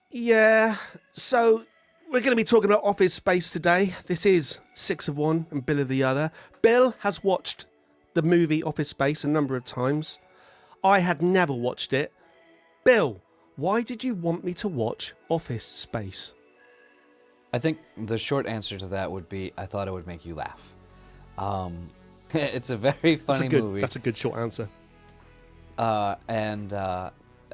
Yeah, so we're going to be talking about Office Space today. This is Six of One and Bill of the Other. Bill has watched the movie Office Space a number of times. I had never watched it. Bill, why did you want me to watch Office Space? I think the short answer to that would be I thought it would make you laugh. It's a very funny movie. That's a good short answer.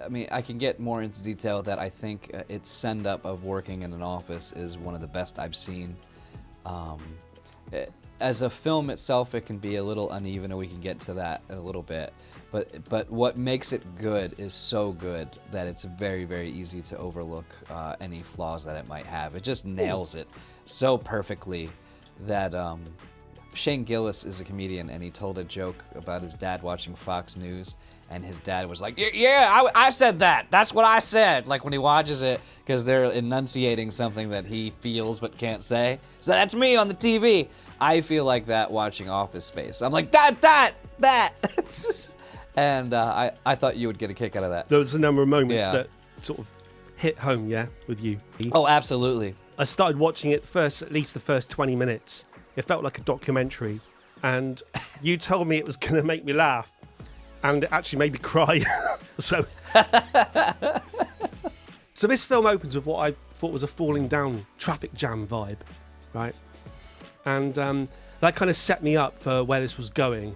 I mean, I can get more into detail that I think its send-up of working in an office is one of the best I've seen. As a film itself, it can be a little uneven, and we can get to that in a little bit. But what makes it good is so good that it's very, very easy to overlook any flaws that it might have. It just nails it so perfectly that Shane Gillis is a comedian, and he told a joke about his dad watching Fox News, and his dad was like, yeah, I said that. That's what I said. Like when he watches it, because they're enunciating something that he feels but can't say. So that's me on the TV. I feel like that watching Office Space. I'm like, that. And I thought you would get a kick out of that. There was a number of moments that sort of hit home, with you. Oh, absolutely. I started watching it at least the first 20 minutes. It felt like a documentary, and you told me it was going to make me laugh, and it actually made me cry. So this film opens with what I thought was a falling down traffic jam vibe, right? And that kind of set me up for where this was going.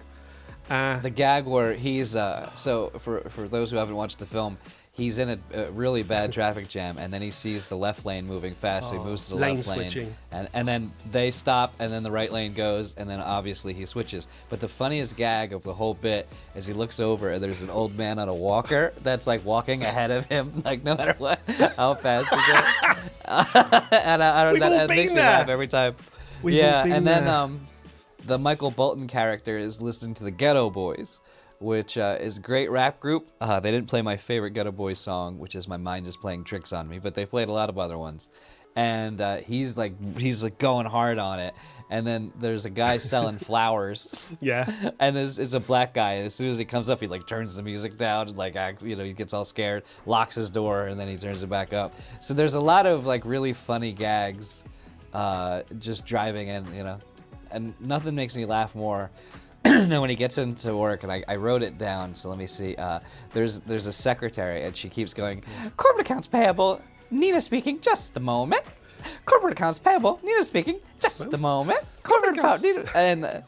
The gag where he's so for those who haven't watched the film, he's in a really bad traffic jam, and then he sees the left lane moving fast, so he moves to the left switching. lane, and then they stop, and then the right lane goes, and then obviously he switches. But the funniest gag of the whole bit is he looks over, and there's an old man on a walker that's like walking ahead of him, like no matter what, how fast he goes. And I don't know, that makes me laugh every time. Then the Michael Bolton character is listening to the Ghetto Boys, which is a great rap group. They didn't play my favorite Ghetto Boys song, which is My Mind Is Playing Tricks on Me, but they played a lot of other ones. And he's like going hard on it. And then there's a guy selling flowers. Yeah. And it's a black guy. And as soon as he comes up, he like turns the music down and like he gets all scared, locks his door, and then he turns it back up. So there's a lot of like really funny gags, just driving in, and nothing makes me laugh more. Now when he gets into work, and I wrote it down, so let me see. There's a secretary, and she keeps going, corporate accounts payable, Nina speaking, just a moment. Corporate accounts payable, Nina speaking, just a moment. Corporate accounts, Nina,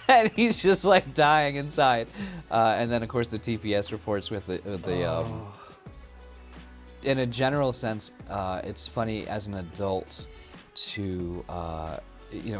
and he's just like dying inside. And then of course the TPS reports with the in a general sense, it's funny as an adult to,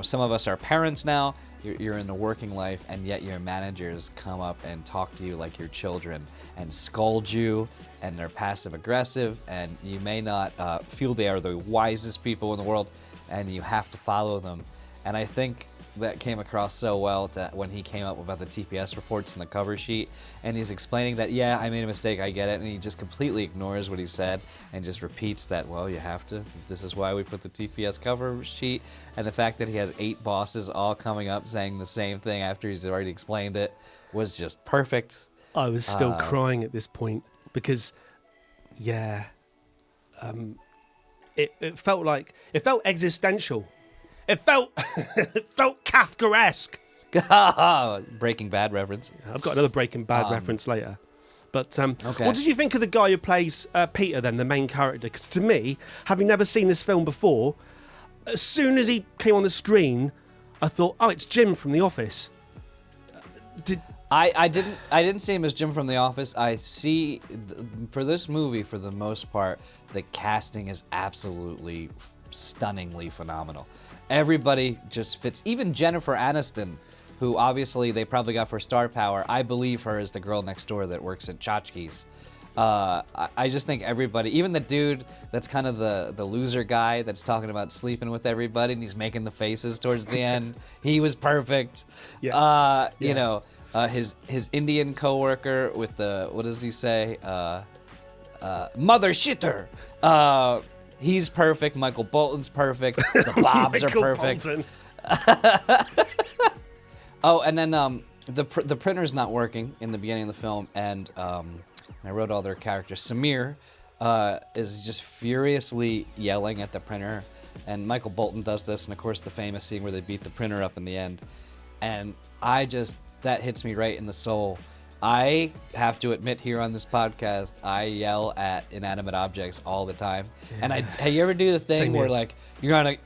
some of us are parents now. You're in the working life, and yet your managers come up and talk to you like your children and scold you, and they're passive aggressive, and you may not feel they are the wisest people in the world, and you have to follow them. And I think that came across so well when he came up about the TPS reports in the cover sheet, and he's explaining that, yeah, I made a mistake, I get it, and he just completely ignores what he said and just repeats that, well, you have to, this is why we put the TPS cover sheet, and the fact that he has 8 bosses all coming up saying the same thing after he's already explained it was just perfect. I was still crying at this point because, it felt existential. It felt Kafkaesque. Breaking Bad reference. I've got another Breaking Bad reference later. But okay. What did you think of the guy who plays Peter then, the main character? Because to me, having never seen this film before, as soon as he came on the screen, I thought, oh, it's Jim from The Office. I didn't see him as Jim from The Office. I see, for this movie, for the most part, the casting is absolutely stunningly phenomenal. Everybody just fits. Even Jennifer Aniston, who obviously they probably got for star power. I believe her as the girl next door that works at Tchotchke's. I just think everybody, even the dude that's kind of the loser guy that's talking about sleeping with everybody and he's making the faces towards the end, he was perfect. Yeah. You know, his Indian coworker with the, what does he say? Mother shitter. He's perfect. Michael Bolton's perfect. The Bobs are perfect. Oh, and then the printer's not working in the beginning of the film, and I wrote all their characters. Samir, is just furiously yelling at the printer. And Michael Bolton does this, and of course the famous scene where they beat the printer up in the end. And that hits me right in the soul. I have to admit here on this podcast, I yell at inanimate objects all the time. Yeah. And you ever do the thing where like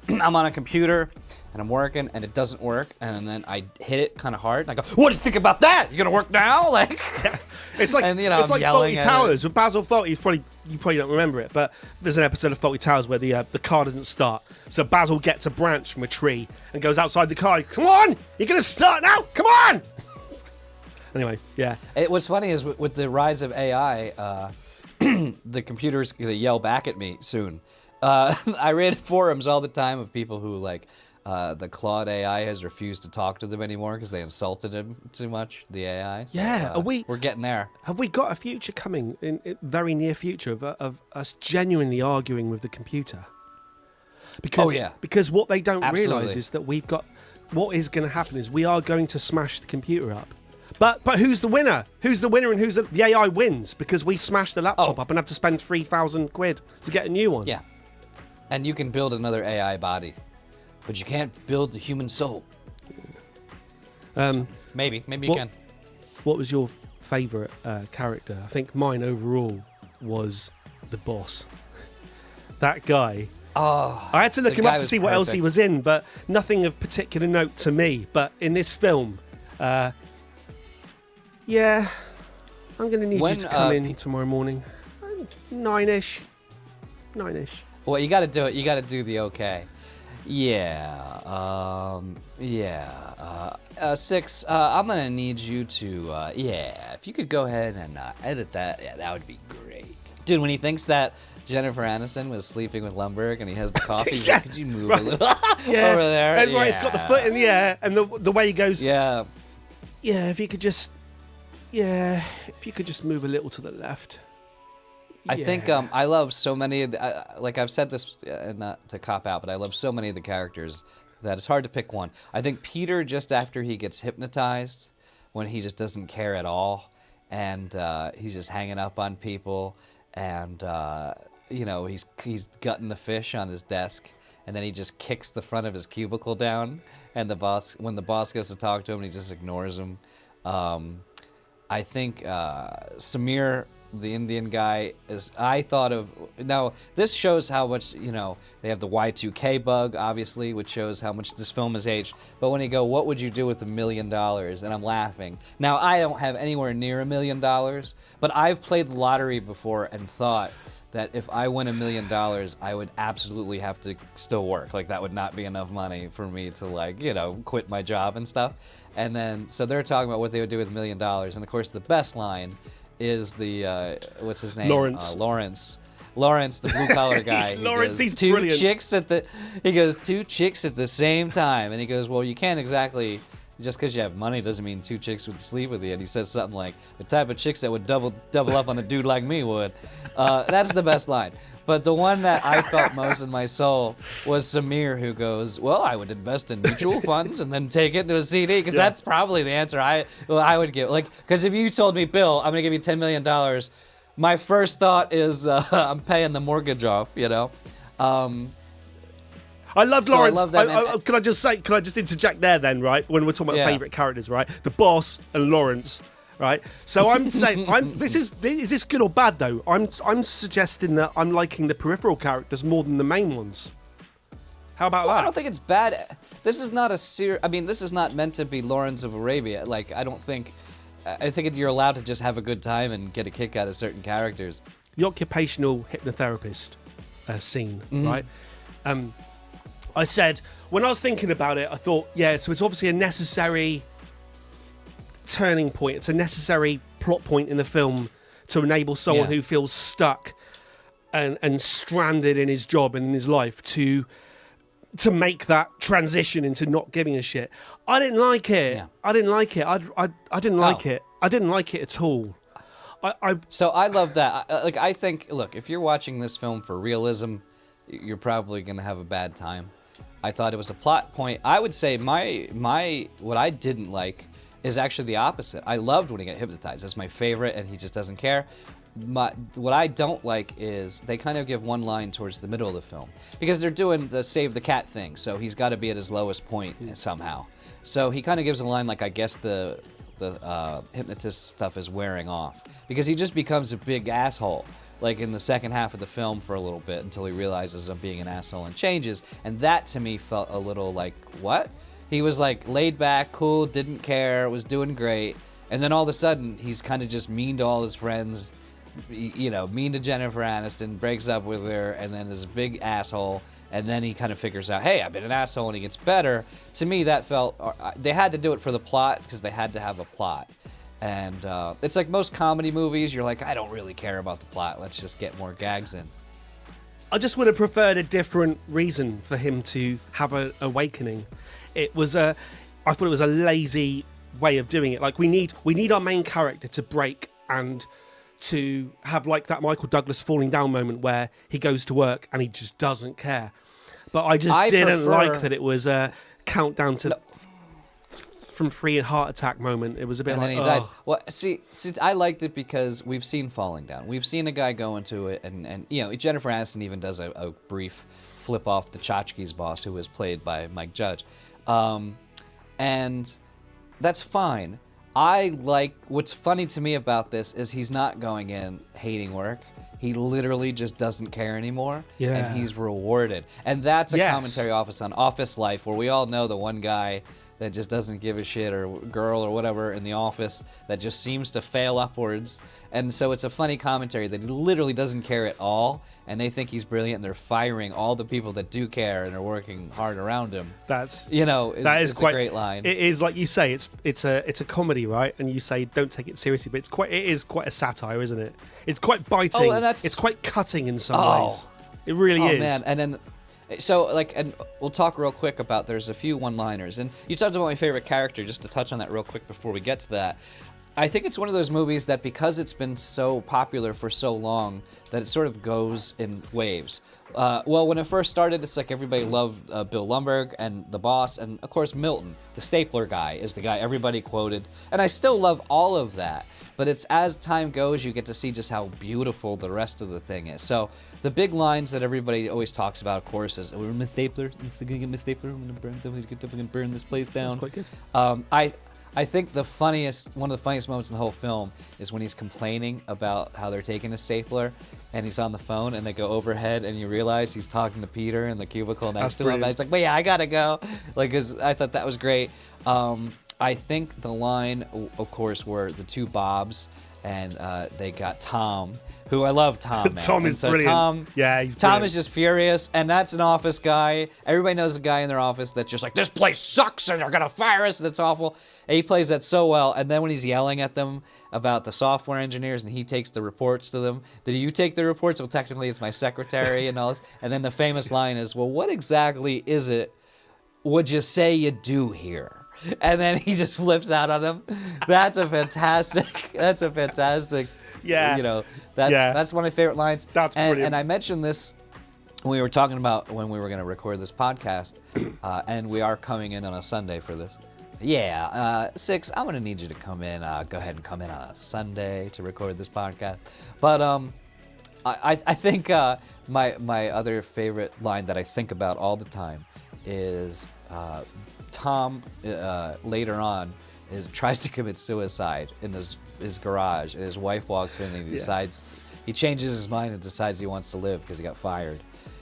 I'm on a computer and I'm working and it doesn't work, and then I hit it kind of hard and I go, "What do you think about that? You gonna work now?" Like, it's like and, it's like Fawlty Towers with Basil Fawlty. You probably don't remember it, but there's an episode of Fawlty Towers where the car doesn't start. So Basil gets a branch from a tree and goes outside the car. Come on, you're gonna start now. Come on. Anyway, yeah. What's funny is with the rise of AI, the computer's gonna yell back at me soon. I read forums all the time of people who like the Claude AI has refused to talk to them anymore because they insulted him too much. The AI. So, yeah, we're getting there. Have we got a future coming in very near future of us genuinely arguing with the computer? Because because what they don't realise is that we've got what is going to happen is we are going to smash the computer up. But who's the winner? Who's the winner and who's the AI wins because we smash the laptop up and have to spend 3,000 quid to get a new one. Yeah. And you can build another AI body, but you can't build the human soul. Maybe you can. What was your favourite character? I think mine overall was the boss. That guy. Oh, I had to look him up to see what else he was in, but nothing of particular note to me. But in this film, yeah, I'm going to need you to come in tomorrow morning. 9-ish. Well, you got to do it. You got to do the okay. Yeah. 6, I'm going to need you to, if you could go ahead and edit that, that would be great. Dude, when he thinks that Jennifer Aniston was sleeping with Lumbergh and he has the coffee, he's like, could you move a little over there? And right, he's got the foot in the air and the way he goes, yeah, if you could just move a little to the left. I think I love so many of the, like I've said this, not to cop out, but I love so many of the characters that it's hard to pick one. I think Peter, just after he gets hypnotized, when he just doesn't care at all, and he's just hanging up on people, and he's gutting the fish on his desk, and then he just kicks the front of his cubicle down, and when the boss goes to talk to him, he just ignores him. I think Samir, the Indian guy, now this shows how much, they have the Y2K bug, obviously, which shows how much this film has aged. But when you go, what would you do with $1 million? And I'm laughing. Now, I don't have anywhere near $1 million, but I've played the lottery before and thought that if I win $1 million, I would absolutely have to still work. Like, that would not be enough money for me to, quit my job and stuff. And then, so they're talking about what they would do with $1 million. And of course, the best line is the, what's his name? Lawrence. Lawrence, the blue collar guy. Lawrence, he's brilliant. He goes, 2 chicks at the same time. And he goes, well, you can't exactly, just because you have money doesn't mean 2 chicks would sleep with you. And he says something like, the type of chicks that would double up on a dude like me would. That's the best line. But the one that I felt most in my soul was Samir, who goes, well, I would invest in mutual funds and then take it to a CD, because that's probably the answer I would give. Because if you told me, Bill, I'm going to give you $10 million, my first thought is I'm paying the mortgage off, I love Lawrence. Can I just interject there then, right? When we're talking about favourite characters, right? The boss and Lawrence, right? So I'm saying, is this good or bad though? I'm suggesting that I'm liking the peripheral characters more than the main ones. How about that? I don't think it's bad. This is not this is not meant to be Lawrence of Arabia. I think you're allowed to just have a good time and get a kick out of certain characters. The occupational hypnotherapist scene, right? I said, when I was thinking about it, I thought, so it's obviously a necessary turning point. It's a necessary plot point in the film to enable someone who feels stuck and stranded in his job and in his life to make that transition into not giving a shit. I didn't like it. Yeah. I didn't like it. I didn't like it. I didn't like it at all. So I love that. I think, look, if you're watching this film for realism, you're probably going to have a bad time. I thought it was a plot point. I would say what I didn't like is actually the opposite. I loved when he got hypnotized. That's my favorite, and he just doesn't care. what I don't like is they kind of give one line towards the middle of the film because they're doing the save the cat thing, so he's got to be at his lowest point somehow. So he kind of gives a line like, I guess the hypnotist stuff is wearing off, because he just becomes a big asshole like in the second half of the film for a little bit until he realizes I'm being an asshole and changes. And that to me felt a little like, what? He was like laid back, cool, didn't care, was doing great, and then all of a sudden he's kind of just mean to all his friends, mean to Jennifer Aniston, breaks up with her, and then is a big asshole. And then he kind of figures out, hey, I've been an asshole, and he gets better. To me, that felt... they had to do it for the plot, because they had to have a plot. And it's like most comedy movies, you're like, I don't really care about the plot. Let's just get more gags in. I just would have preferred a different reason for him to have an awakening. I thought it was a lazy way of doing it. Like, we need our main character to break and to have like that Michael Douglas falling down moment where he goes to work and he just doesn't care. But I didn't like that it was a countdown to from free and heart attack moment. It was a bit and like, then he dies. Well, see, I liked it because we've seen Falling Down. We've seen a guy go into it, and Jennifer Aniston even does a brief flip off the Tchotchke's boss, who was played by Mike Judge. And that's fine. What's funny to me about this is he's not going in hating work. He literally just doesn't care anymore, and he's rewarded. And that's a commentary on office life, where we all know the one guy that just doesn't give a shit, or girl or whatever in the office that just seems to fail upwards. And so it's a funny commentary that he literally doesn't care at all, and they think he's brilliant, and they're firing all the people that do care and are working hard around him. That is quite a great line. It is, like you say, it's a comedy, right? And you say don't take it seriously, but it is quite a satire, isn't it? It's quite biting. And it's quite cutting in some ways. It really is. Oh man, and then and we'll talk real quick about, there's a few one-liners, and you talked about my favorite character, just to touch on that real quick before we get to that. I think it's one of those movies that, because it's been so popular for so long, that it sort of goes in waves. Well, when it first started, it's like everybody loved Bill Lumbergh and the boss, and of course Milton, the stapler guy, is the guy everybody quoted, and I still love all of that. But it's as time goes, you get to see just how beautiful the rest of the thing is. So the big lines that everybody always talks about, of course, is, "We're Miss Stapler. I'm gonna get Miss Stapler. I'm gonna burn this place down." That's quite good. I think one of the funniest moments in the whole film is when he's complaining about how they're taking a stapler, and he's on the phone, and they go overhead, and you realize he's talking to Peter in the cubicle next to him. And it's like, "Wait, I gotta go." Like, 'cause I thought that was great. I think the line, of course, were the two Bobs, and they got Tom, who I love Tom. Man. Tom is brilliant. He's Tom is just furious, and that's an office guy. Everybody knows a guy in their office that's just like, "This place sucks, and they're gonna fire us, and it's awful." And he plays that so well. And then when he's yelling at them about the software engineers, and he takes the reports to them, "Did you take the reports?" "Well, technically, it's my secretary," and all this. And then the famous line is, "Well, what exactly is it would you say you do here?" And then he just flips out on them. That's a fantastic. Yeah. That's one of my favorite lines. That's brilliant. And I mentioned this when we were talking about when we were going to record this podcast, and we are coming in on a Sunday for this. Six, I'm going to need you to come in. Go ahead and come in on a Sunday to record this podcast. But I think my other favorite line that I think about all the time is Tom later on tries to commit suicide in his garage, and his wife walks in, and he decides he changes his mind and decides he wants to live because he got fired,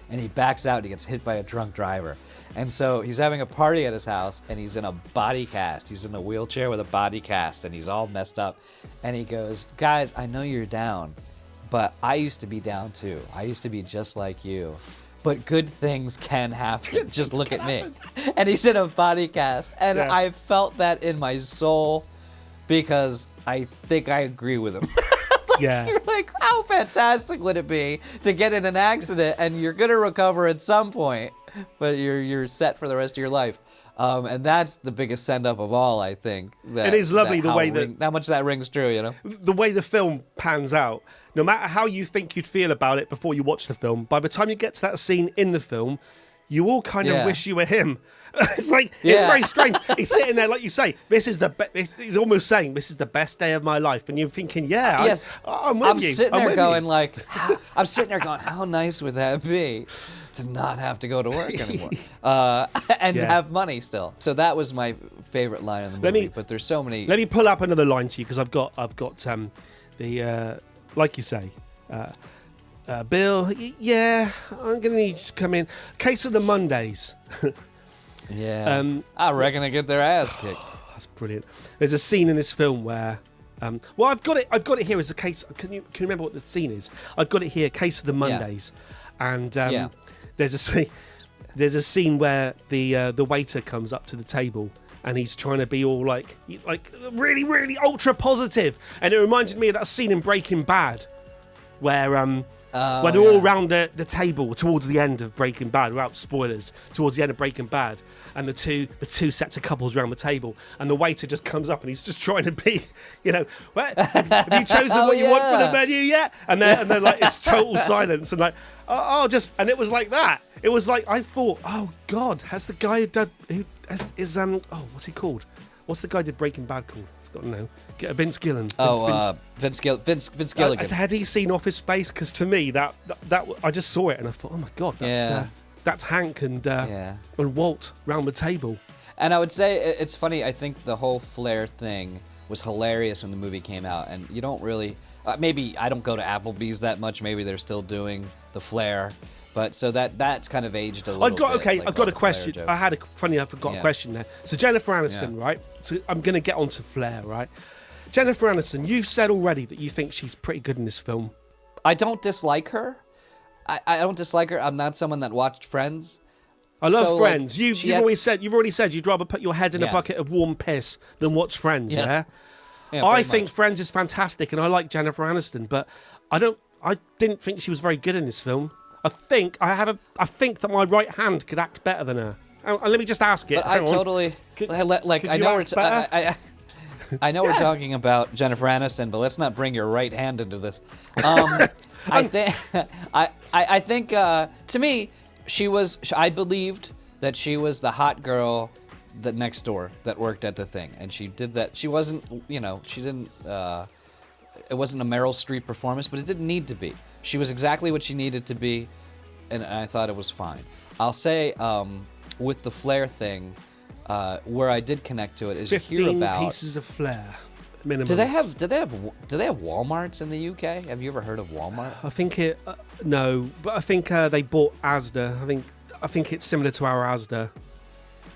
and he backs out and he gets hit by a drunk driver. And so he's having a party at his house, and he's in a body cast. He's in a wheelchair with a body cast, and he's all messed up. And he goes, "Guys, I know you're down, but I used to be down too. I used to be just like you. But good things can happen. Just look at me." And he's in a body cast. And I felt that in my soul, because I think I agree with him. You're like, how fantastic would it be to get in an accident and you're going to recover at some point, but you're set for the rest of your life. And that's the biggest send-up of all, I think. It is lovely the way how much that rings true, you know? The way the film pans out, no matter how you think you'd feel about it before you watch the film, by the time you get to that scene in the film, you all kind of Yeah. wish you were him. It's like, it's Yeah. very strange. He's sitting there, like you say, he's almost saying, this is the best day of my life. And you're thinking, yeah, Yes, I'm with I'm you. sitting I'm there with going you. like, I'm sitting there going, how nice would that be to not have to go to work anymore and Yeah. have money still. So that was my favorite line in the movie. But there's so many. Let me pull up another line to you, because I've got the, like you say, Bill, yeah, I'm going to need you to come in. Case of the Mondays. Yeah, I reckon I get their ass kicked. That's brilliant. There's a scene in this film where, well, I've got it here as a case. Can you remember what the scene is? I've got it here, Case of the Mondays, and there's a scene where the waiter comes up to the table and he's trying to be all like really, really ultra positive, and it reminded me of that scene in Breaking Bad where they're all around the table towards the end of Breaking Bad, without spoilers, towards the end of Breaking Bad, and the two sets of couples around the table, and the waiter just comes up and he's just trying to be, have you chosen what you want for the menu yet? And then like it's total silence, and like and it was like that. It was like, I thought, oh God, has the guy what's he called? What's the guy who did Breaking Bad called? I've got to know. Vince Gillen. Vince Gilligan. Had he seen Office Space? Because to me, that I just saw it and I thought, oh my God, that's Hank and Walt round the table. And I would say it's funny. I think the whole Flair thing was hilarious when the movie came out, and you don't really. Maybe I don't go to Applebee's that much. Maybe they're still doing the Flair, but so that's kind of aged a little. I've got a question. I had I forgot a question there. So Jennifer Aniston, right? So I'm going to get onto Flair, right? Jennifer Aniston, you've said already that you think she's pretty good in this film. I don't dislike her. I don't dislike her. I'm not someone that watched Friends. I love Friends. You've already said you'd rather put your head in a bucket of warm piss than watch Friends. Yeah. I think Friends is fantastic, and I like Jennifer Aniston, but I didn't think she was very good in this film. I think that my right hand could act better than her. Let me just ask it. But I totally I know we're talking about Jennifer Aniston, but let's not bring your right hand into this. I think to me, I believed that she was the hot girl that next door that worked at the thing, and she did that. She wasn't, she didn't. It wasn't a Meryl Streep performance, but it didn't need to be. She was exactly what she needed to be, and I thought it was fine. I'll say with the Flair thing. Where I did connect to it is 15 pieces of Flair minimum. Do they have Walmarts in the UK? Have you ever heard of Walmart? I think no, but I think they bought Asda. I think it's similar to our Asda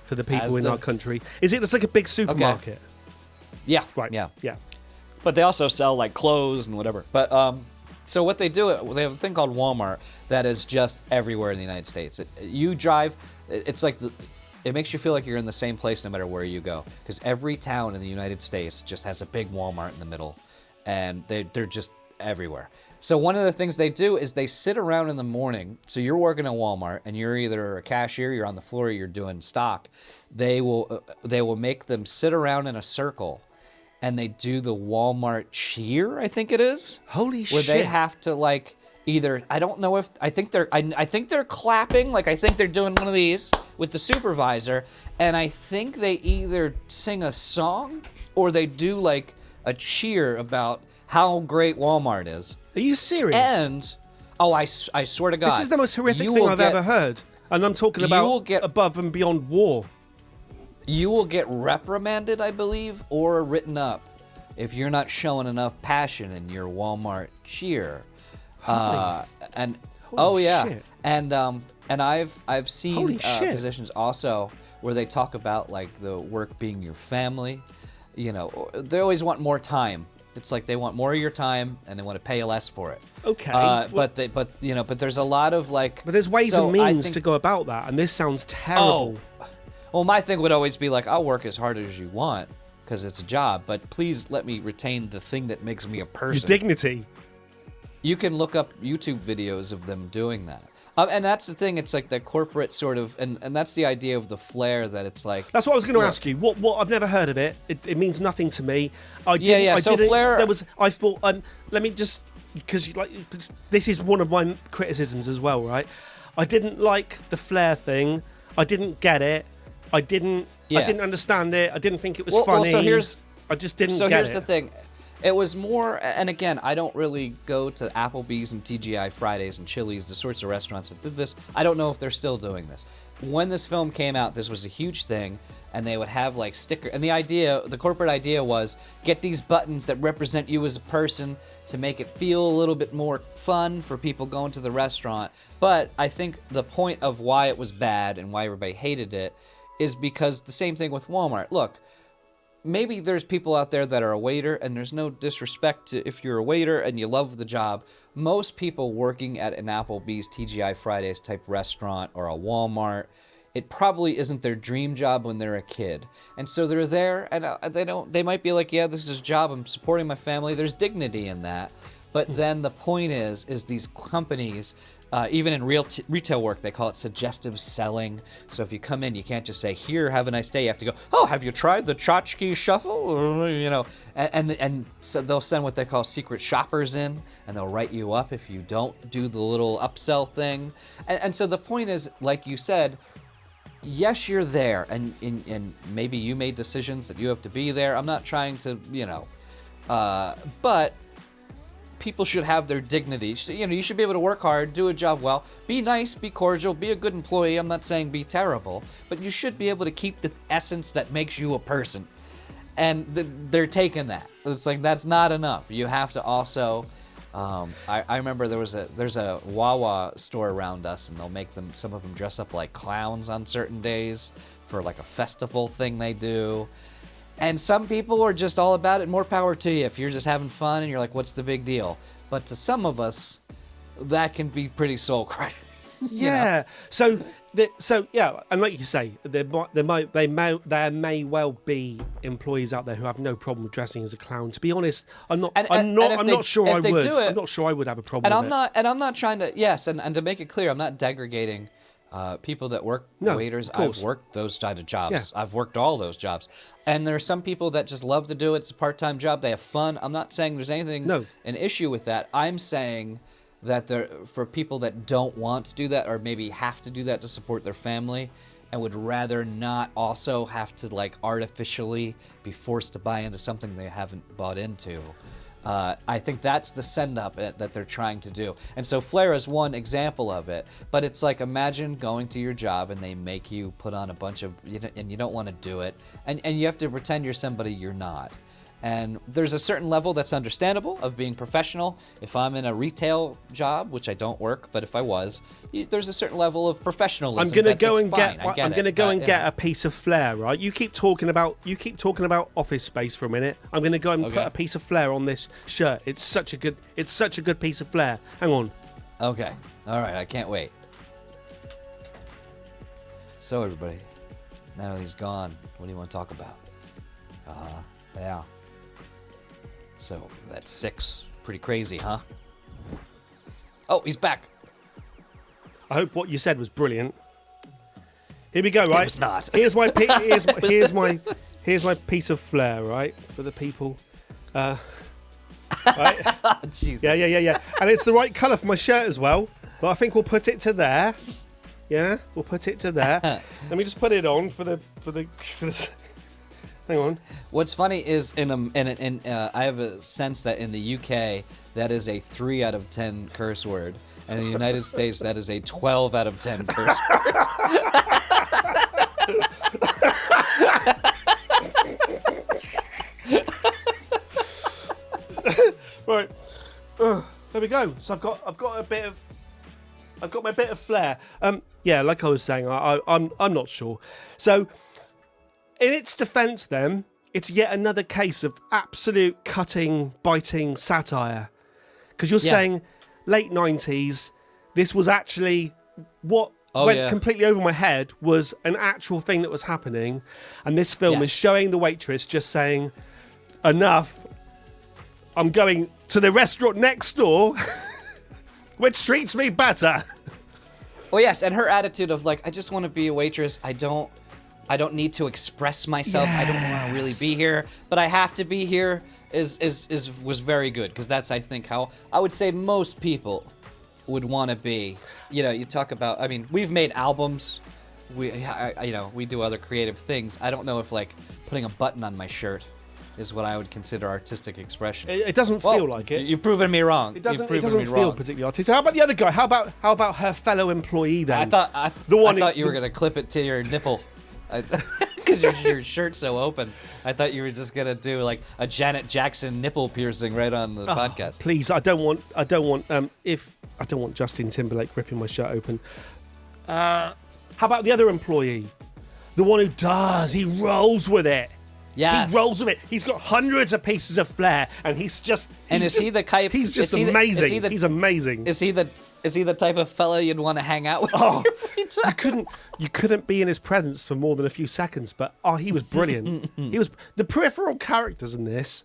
for the people in our country. Is it? It's like a big supermarket. Okay. Yeah. Right. Yeah. Yeah. But they also sell like clothes and whatever. But so what they do, they have a thing called Walmart that is just everywhere in the United States. You drive, it's like it makes you feel like you're in the same place no matter where you go, because every town in the United States just has a big Walmart in the middle, and they're just everywhere. So one of the things they do is they sit around in the morning. So you're working at Walmart, and you're either a cashier, you're on the floor, or you're doing stock. They will make them sit around in a circle, and they do the Walmart cheer, I think it is. Holy shit! Where they have to like. Either I think they're clapping, like I think they're doing one of these with the supervisor, and I think they either sing a song or they do like a cheer about how great Walmart is. Are you serious? And I swear to God, this is the most horrific thing I've ever heard, and I'm talking about above and beyond war. You will get reprimanded, I believe, or written up if you're not showing enough passion in your Walmart cheer. Shit. And I've seen positions also where they talk about like the work being your family. They always want more time. It's like they want more of your time and they want to pay you less for it. Okay. But there's a lot of like. But there's ways and means to go about that, and this sounds terrible. Well, my thing would always be like, I'll work as hard as you want because it's a job, but please let me retain the thing that makes me a person. Your dignity. You can look up YouTube videos of them doing that. And that's the thing, it's like the corporate sort of, and that's the idea of the Flair, that it's like... That's what I was going to ask you. What I've never heard of it. It means nothing to me. So Flair... I thought, let me just, because this is one of my criticisms as well, right? I didn't like the flare thing. I didn't get it. I didn't understand it. I didn't think it was funny. I just didn't get it. So here's the thing. It was more, and again, I don't really go to Applebee's and TGI Fridays and Chili's, the sorts of restaurants that did this. I don't know if they're still doing this. When this film came out, this was a huge thing, and they would have like stickers. And the corporate idea was get these buttons that represent you as a person to make it feel a little bit more fun for people going to the restaurant. But I think the point of why it was bad and why everybody hated it is because the same thing with Walmart. Look, maybe there's people out there that are a waiter, and there's no disrespect to if you're a waiter and you love the job. Most people working at an Applebee's, TGI Fridays type restaurant or a Walmart, it probably isn't their dream job when they're a kid. And so they're there, and they might be like, yeah, this is a job, I'm supporting my family. There's dignity in that. But then the point is these companies, even in retail work, they call it suggestive selling. So if you come in, you can't just say, here, have a nice day. You have to go, oh, have you tried the tchotchke shuffle? You know, and so they'll send what they call secret shoppers in, and they'll write you up if you don't do the little upsell thing. And so the point is, like you said, yes, you're there, and maybe you made decisions that you have to be there. I'm not trying to, but people should have their dignity. You should be able to work hard, do a job well, be nice, be cordial, be a good employee. I'm not saying be terrible, but you should be able to keep the essence that makes you a person. And they're taking that. It's like, that's not enough. You have to also, I remember there's a Wawa store around us, and they'll make some of them dress up like clowns on certain days for like a festival thing they do. And some people are just all about it. More power to you if you're just having fun and you're like, what's the big deal? But to some of us, that can be pretty soul crushing. Yeah. So yeah, and like you say, there may well be employees out there who have no problem with dressing as a clown. To be honest, I'm not sure I would. I'm not sure I would have a problem. And I'm not trying to. Yes, and to make it clear, I'm not degrading people that work waiters. I've worked those kind of jobs. Yeah. I've worked all those jobs. And there are some people that just love to do it. It's a part-time job. They have fun. I'm not saying there's an issue with that. I'm saying that for people that don't want to do that, or maybe have to do that to support their family, and would rather not also have to like artificially be forced to buy into something they haven't bought into. I think that's the send-up that they're trying to do. And so Flair is one example of it. But it's like, imagine going to your job and they make you put on a bunch of, and you don't want to do it. And you have to pretend you're somebody you're not. And there's a certain level that's understandable of being professional. If I'm in a retail job, which I don't work, but if I was, there's a certain level of professionalism. I'm going to go and get a piece of Flair, right? You keep talking about Office Space for a minute. I'm going to go and put a piece of Flair on this shirt. It's such a good piece of Flair. Hang on. Okay. All right. I can't wait. So everybody, now that he's gone, what do you want to talk about? Yeah. So that's 6. Pretty crazy, huh? Oh, he's back. I hope what you said was brilliant. Here we go, right? It was not. Here's my here's my piece of Flair, right, for the people. Right? Jesus. Yeah. And it's the right colour for my shirt as well. But I think we'll put it to there. Yeah, we'll put it to there. Let me just put it on for the. Hang on. What's funny is I have a sense that in the UK that is a 3 out of 10 curse word, and in the United States that is a 12 out of 10 curse Right. word. There we go. So I've got my bit of Flair. Yeah, like I was saying, I'm not sure. So, in its defence, then, it's yet another case of absolute cutting, biting satire. Because you're saying late 90s, this was actually what went completely over my head was an actual thing that was happening. And this film is showing the waitress just saying, enough, I'm going to the restaurant next door, which treats me better. Well, yes, and her attitude of like, I just want to be a waitress. I don't need to express myself. Yes. I don't want to really be here, but I have to be here was very good, because that's, I think, how I would say most people would want to be. You know, you talk about. I mean, we've made albums. We do other creative things. I don't know if like putting a button on my shirt is what I would consider artistic expression. It doesn't feel like it. You've proven me wrong. It doesn't feel particularly artistic. How about the other guy? How about her fellow employee then? I thought you were gonna clip it to your nipple. Because your shirt's so open. I thought you were just gonna do like a Janet Jackson nipple piercing right on the podcast. Please, I don't want Justin Timberlake ripping my shirt open. How about the other employee? The one who does. He rolls with it. Yes. He rolls with it. He's got hundreds of pieces of flair, and he's just. He's He's amazing. He's amazing. Is he the type of fella you'd want to hang out with? Oh, you couldn't be in his presence for more than a few seconds. But he was brilliant. He was the peripheral characters in this.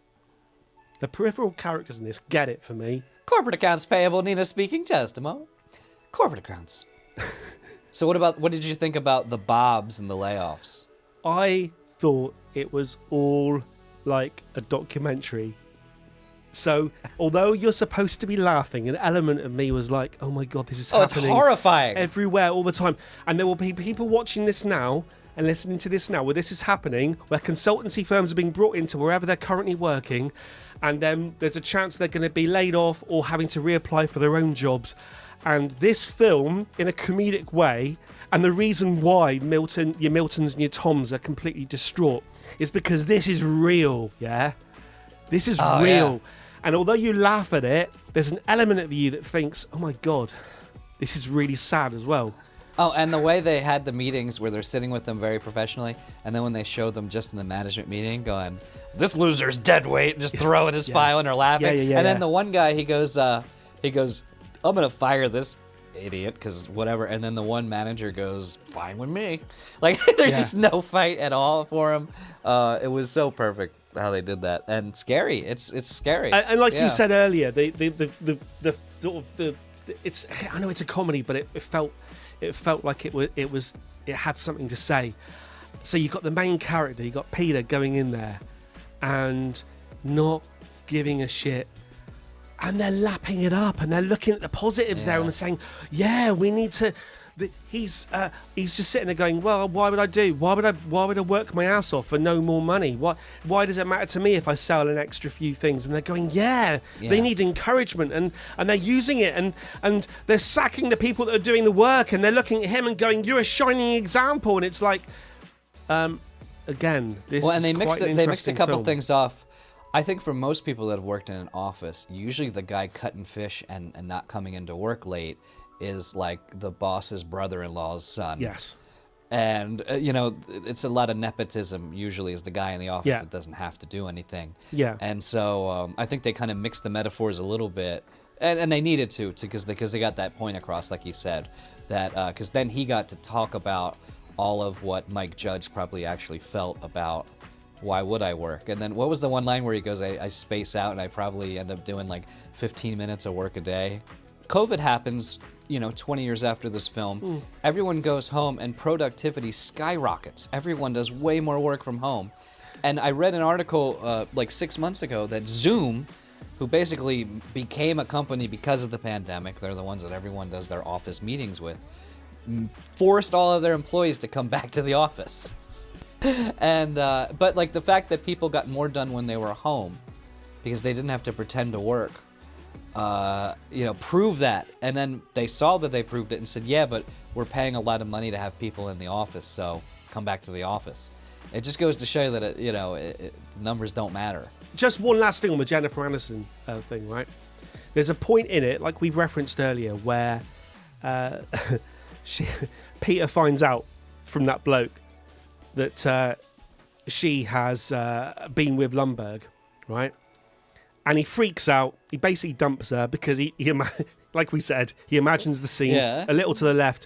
Get it for me. Corporate accounts payable. Nina speaking. Just a moment. Corporate accounts. So what did you think about the Bobs and the layoffs? I thought it was all like a documentary. So, although you're supposed to be laughing, an element of me was like, oh my God, this is happening. It's horrifying. Everywhere, all the time. And there will be people watching this now and listening to this now where this is happening, where consultancy firms are being brought into wherever they're currently working, and then there's a chance they're going to be laid off or having to reapply for their own jobs. And this film, in a comedic way, and the reason why your Miltons and your Toms are completely distraught is because this is real, yeah? This is real. Yeah. And although you laugh at it, there's an element of you that thinks, oh my God, this is really sad as well. Oh, and the way they had the meetings where they're sitting with them very professionally, and then when they show them just in the management meeting going, this loser's dead weight, just throw in his file and they're laughing. And then the one guy, he goes, I'm going to fire this idiot because whatever. And then the one manager goes, fine with me. Like, there's just no fight at all for him. It was so perfect how they did that, and scary. It's scary. And like you said earlier, the sort of it's. I know it's a comedy, but it felt like it had something to say. So you got the main character, you got Peter going in there, and not giving a shit. And they're lapping it up, and they're looking at the positives there, and they're saying, "Yeah, we need to." He's just sitting there going, "Well, why would I do? Why would I work my ass off for no more money? Why does it matter to me if I sell an extra few things?" And they're going, "Yeah, they need encouragement," and they're using it, and they're sacking the people that are doing the work, and they're looking at him and going, "You're a shining example." And it's like, again, this. Well, and they mixed a couple film. Things off. I think for most people that have worked in an office, usually the guy cutting fish and not coming into work late is like the boss's brother-in-law's son. Yes. And, it's a lot of nepotism usually is the guy in the office that doesn't have to do anything. Yeah. And so I think they kind of mixed the metaphors a little bit. And they needed to because they got that point across, like you said, that because then he got to talk about all of what Mike Judge probably actually felt about why would I work? And then what was the one line where he goes, I space out and I probably end up doing like 15 minutes of work a day. COVID happens, 20 years after this film. Everyone goes home and productivity skyrockets. Everyone does way more work from home. And I read an article like 6 months ago that Zoom, who basically became a company because of the pandemic, they're the ones that everyone does their office meetings with, forced all of their employees to come back to the office. And but like the fact that people got more done when they were home because they didn't have to pretend to work, prove that. And then they saw that they proved it and said, yeah, but we're paying a lot of money to have people in the office, so come back to the office. It just goes to show you that numbers don't matter. Just one last thing on the Jennifer Aniston thing, right? There's a point in it, like we've referenced earlier, where Peter finds out from that bloke that she has been with Lumbergh, right? And he freaks out. He basically dumps her because he like we said, he imagines the scene a little to the left.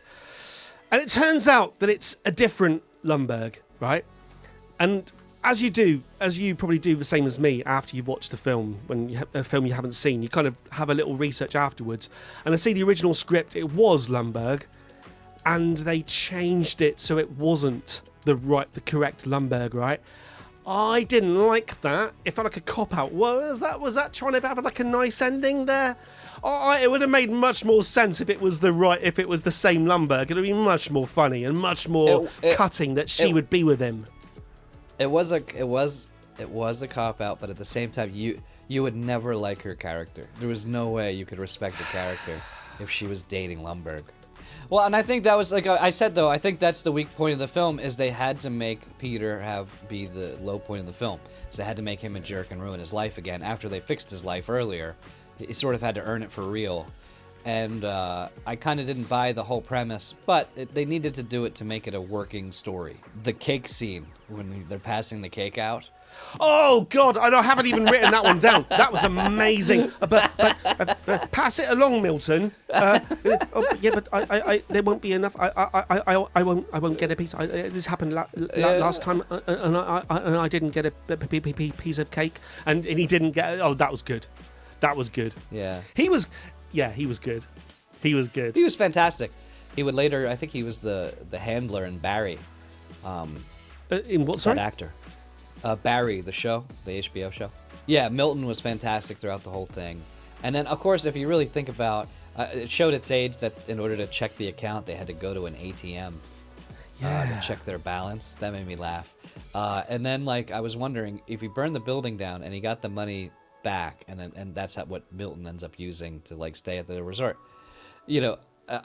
And it turns out that it's a different Lumbergh, right? And as you probably do the same as me after you've watched the film, when you a film you haven't seen, you kind of have a little research afterwards. And I see the original script, it was Lumbergh, and they changed it so it wasn't the correct Lumbergh, right? I didn't like that. It felt like a cop-out. Was that trying to have like a nice ending there? It would have made much more sense if it was the same Lumbergh. It would have been much more funny and much more cutting that she would be with him. It was a cop-out, but at the same time, you would never like her character. There was no way you could respect the character if she was dating Lumbergh. Well, and I think that was, like I said, though, I think that's the weak point of the film, is they had to make Peter be the low point of the film. So they had to make him a jerk and ruin his life again after they fixed his life earlier. He sort of had to earn it for real. And I kind of didn't buy the whole premise, but they needed to do it to make it a working story. The cake scene, when they're passing the cake out. Oh God! I haven't even written that one down. That was amazing. But pass it along, Milton. Yeah, but I there won't be enough. I won't get a piece. This happened last time, and I didn't get a piece of cake, and he didn't get. Oh, that was good. That was good. Yeah. He was good. He was good. He was fantastic. He would later. I think he was the handler in Barry. In what? Sorry. That actor. Barry, the show, the HBO show. Yeah, Milton was fantastic throughout the whole thing. And then, of course, if you really think about, it showed its age that in order to check the account, they had to go to an ATM to check their balance. That made me laugh. And then, like, I was wondering, if he burned the building down and he got the money back, and that's what Milton ends up using to, like, stay at the resort. You know,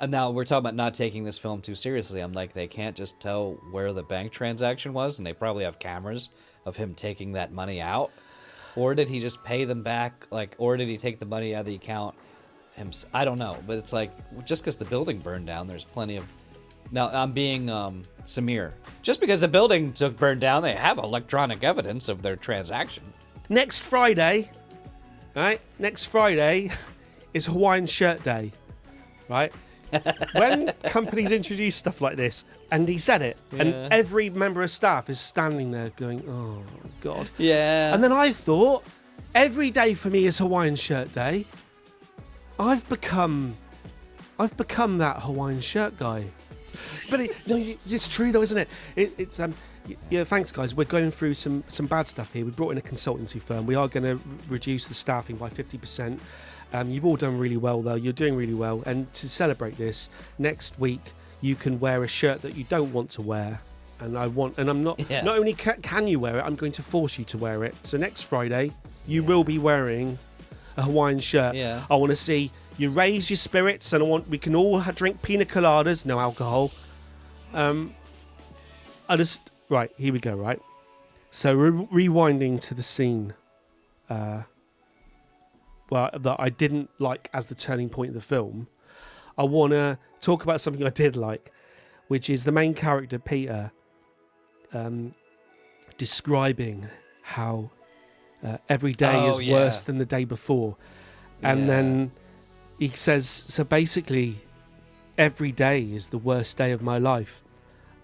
now we're talking about not taking this film too seriously. I'm like, they can't just tell where the bank transaction was, and they probably have cameras of him taking that money out, or did he just pay them back? Like, or did he take the money out of the account? I don't know, but it's like, just because the building burned down, there's plenty of. Now I'm being Samir. Just because the building burned down, they have electronic evidence of their transaction. Next Friday, right? Next Friday is Hawaiian Shirt Day, right? When companies introduce stuff like this, and he said it, and every member of staff is standing there going, oh, God. Yeah. And then I thought, every day for me is Hawaiian Shirt Day. I've become that Hawaiian shirt guy. But it's true, though, isn't it? Yeah, thanks, guys. We're going through some bad stuff here. We brought in a consultancy firm. We are going to reduce the staffing by 50%. You've all done really well, though. You're doing really well. And to celebrate this, next week you can wear a shirt that you don't want to wear. And I'm not. Yeah. Not only can you wear it, I'm going to force you to wear it. So next Friday, you will be wearing a Hawaiian shirt. Yeah. I want to see you raise your spirits, and we can all drink pina coladas, no alcohol. Right, here we go. Right. So rewinding to the scene. That I didn't like as the turning point of the film, I want to talk about something I did like, which is the main character, Peter, describing how every day is worse than the day before. And then he says, so basically, every day is the worst day of my life.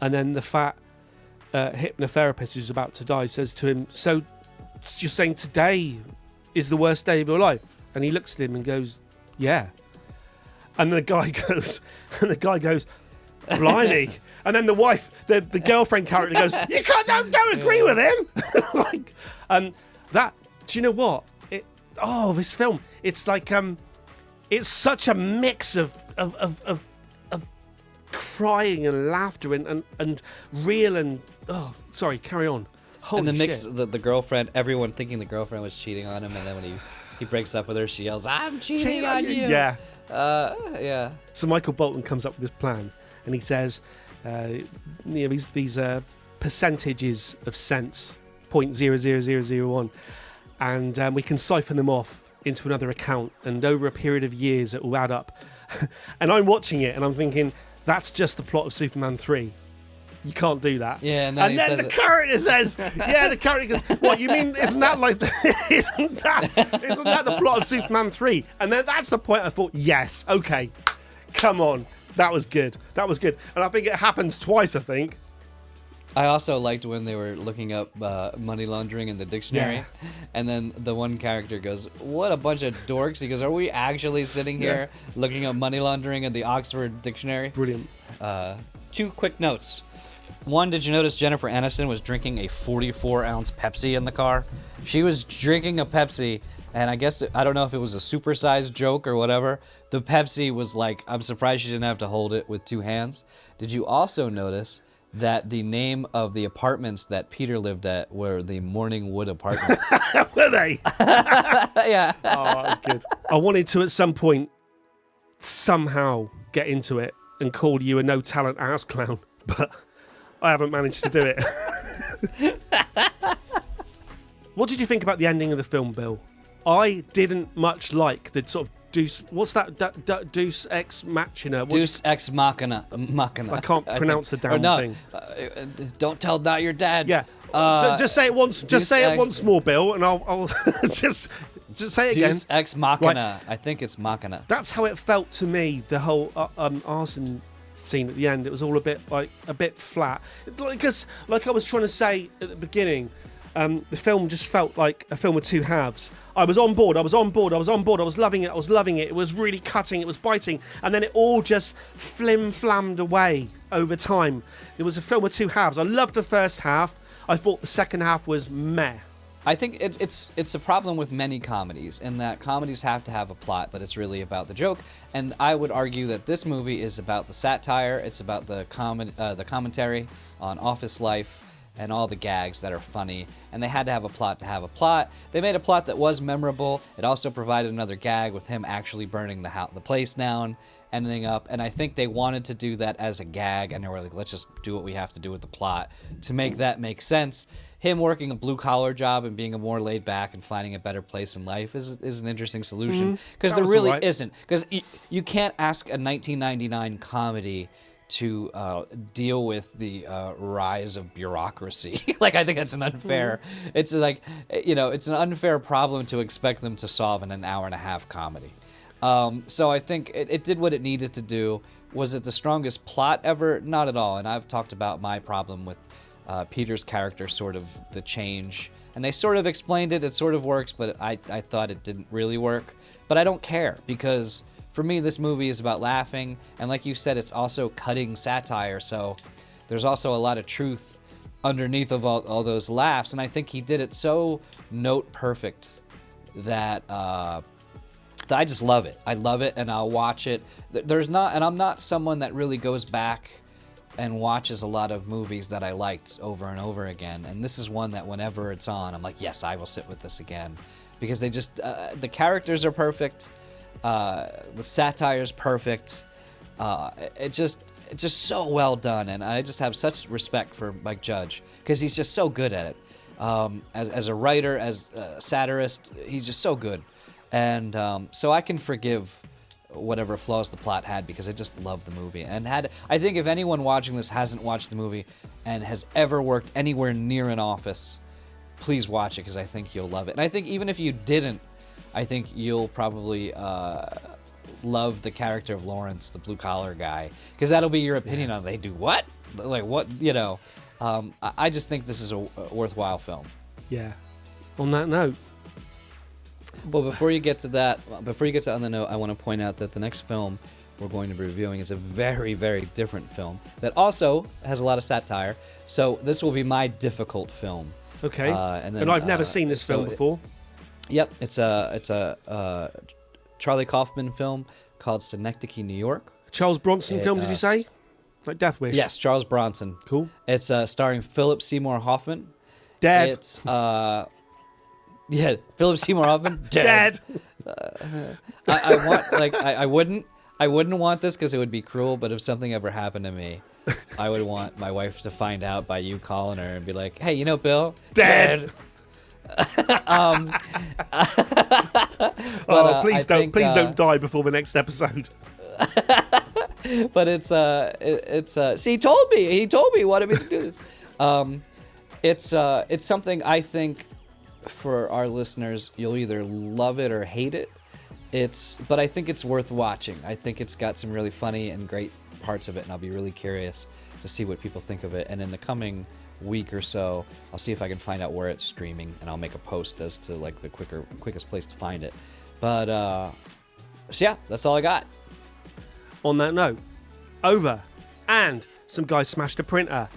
And then the fat hypnotherapist who's about to die says to him, so you're saying today is the worst day of your life? And he looks at him and goes, yeah. And the guy goes, blimey. And then the wife, the girlfriend character goes, you don't agree with him. That, do you know what? This film, it's like, it's such a mix of crying and laughter and real and, sorry, carry on. Holy and the shit. mix, the girlfriend, everyone thinking the girlfriend was cheating on him, and then when he breaks up with her, she yells, I'm cheating on you. Yeah. Yeah. So Michael Bolton comes up with this plan, and he says, these percentages of cents, 0.00001, and we can siphon them off into another account, and over a period of years it will add up. And I'm watching it, and I'm thinking, that's just the plot of Superman 3. You can't do that. Yeah, and then the character says, the character goes, what, you mean, isn't that the plot of Superman 3? And then that's the point I thought, yes, okay, come on. That was good. And I think it happens twice, I think. I also liked when they were looking up money laundering in the dictionary, and then the one character goes, what a bunch of dorks. He goes, are we actually sitting here looking up money laundering in the Oxford Dictionary? It's brilliant. 2 quick notes. One, did you notice Jennifer Aniston was drinking a 44-ounce Pepsi in the car? She was drinking a Pepsi, and I guess, I don't know if it was a supersized joke or whatever. The Pepsi was like, I'm surprised she didn't have to hold it with 2 hands. Did you also notice that the name of the apartments that Peter lived at were the Morningwood Apartments? Were they? Yeah. Oh, that was good. I wanted to, at some point, somehow get into it and call you a no-talent ass clown, but I haven't managed to do it. What did you think about the ending of the film, Bill? I didn't much like the sort of Deus... What's that? Deus Ex Machina? Deus Ex Machina. I can't pronounce the damn thing. Don't tell not your dad. Yeah. Just say it once. Just say it once more, Bill, and I'll just say it again. Deus Ex Machina. Right. I think it's Machina. That's how it felt to me. The whole arson scene at the end. It was all a bit flat. Because, like I was trying to say at the beginning, the film just felt like a film of 2 halves. I was on board. I was loving it. It was really cutting. It was biting. And then it all just flim-flammed away over time. It was a film of 2 halves. I loved the first half. I thought the second half was meh. I think it's a problem with many comedies, in that comedies have to have a plot, but it's really about the joke. And I would argue that this movie is about the satire. It's about the commentary on office life and all the gags that are funny. And they had to have a plot to have a plot. They made a plot that was memorable. It also provided another gag with him actually burning the place down, ending up. And I think they wanted to do that as a gag, and they were like, let's just do what we have to do with the plot to make that make sense. Him working a blue-collar job and being a more laid-back and finding a better place in life is an interesting solution, because there really isn't. Because you can't ask a 1999 comedy to deal with the rise of bureaucracy. Like, I think that's an unfair. It's like, it's an unfair problem to expect them to solve in an hour-and-a-half comedy. So I think it did what it needed to do. Was it the strongest plot ever? Not at all. And I've talked about my problem with Peter's character, sort of the change. And they sort of explained it. It sort of works, but I thought it didn't really work. But I don't care, because for me, this movie is about laughing. And like you said, it's also cutting satire. So there's also a lot of truth underneath of all those laughs. And I think he did it so note perfect that I just love it. I love it, and I'll watch it. And I'm not someone that really goes back and watches a lot of movies that I liked over and over again. And this is one that whenever it's on, I'm like, yes, I will sit with this again, because they just the characters are perfect, the satire's perfect. It's just so well done, and I just have such respect for Mike Judge, because he's just so good at it. As a writer, as a satirist, he's just so good. And so I can forgive whatever flaws the plot had, because I just love the movie. And I think if anyone watching this hasn't watched the movie and has ever worked anywhere near an office, please watch it, because I think you'll love it. And I think even if you didn't, I think you'll probably love the character of Lawrence, the blue-collar guy, because that'll be your opinion on it. They do what? Like, what, I just think this is a worthwhile film. Yeah. On that note. Well, before you get to On the Note, I want to point out that the next film we're going to be reviewing is a very, very different film that also has a lot of satire. So this will be my difficult film. Okay. And I've never seen this film before. Yep. It's a Charlie Kaufman film called Synecdoche, New York. Charles Bronson film, did you say? Like Death Wish? Yes, Charles Bronson. Cool. It's starring Philip Seymour Hoffman. Dead. It's Philip Seymour Hoffman. Dead. I wouldn't want this, because it would be cruel, but if something ever happened to me, I would want my wife to find out by you calling her and be like, hey, Bill? Dead. Please don't die before the next episode. But it's see, he told me he wanted me to do this. It's something I think, for our listeners, you'll either love it or hate it. But I think it's worth watching. I think it's got some really funny and great parts of it, and I'll be really curious to see what people think of it. And in the coming week or so, I'll see if I can find out where it's streaming, and I'll make a post as to like the quickest place to find it. But so yeah, that's all I got. On that note, over, and some guy smashed a printer.